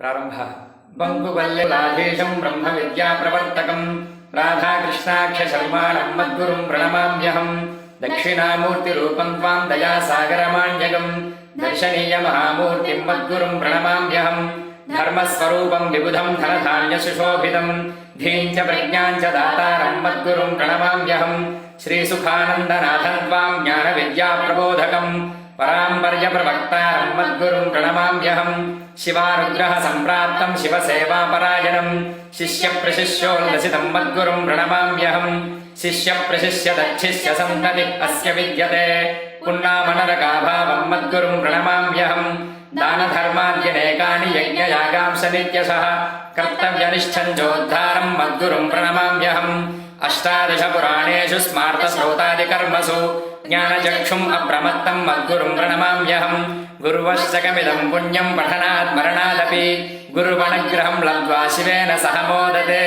प्रारंभ बंकुवल्ललाधीशं ब्रह्मविद्याप्रवर्तकं राधाकृष्णाख्यशर्माणं मद्गुरुं प्रणमाम्यहं दक्षिणामूर्तिरूपं त्वां दयासागरमाण्यगं दर्शनीयमहामूर्तिं मद्गुरुं प्रणमाम्यहं धर्मस्वरूपं विबुधं धनधान्यसुशोभितं धीं च प्रज्ञां च दातारं मद्गुरुं प्रणमाम्यहं श्रीसुखानन्दनाथं त्वां ज्ञानविद्याप्रबोधकं पराम्पर्यप्रवक्तारं मद्गुरुं प्रणमाम्यहं शिवानुग्रह सम्प्राप्तं शिवसेवापरायणं शिष्यप्रशिष्योल्लसितं मद्गुरुं प्रणमाम्यहं शिष्यप्रशिष्यदच्छिष्य सन्ततिः अस्य विद्यते पुण्णामनरकाभावं मद्गुरुं प्रणमाम्यहं दानधर्माद्यनेकानि यज्ञयागांस नित्यशः कर्तव्यनिष्ठं चोद्धारं मद्गुरुं प्रणमाम्यहम् अष्टादशपुराणेषु स्मार्तस्रोतादिकर्मसु ज्ञानचक्षुम् अप्रमत्तं मद्गुरुं प्रणमाम्यहं गुरुवश्चकमिदं पुण्यं पठनात् मरणादपि गुरुवणग्रहं लब्ध्वा शिवेन सह मोदते।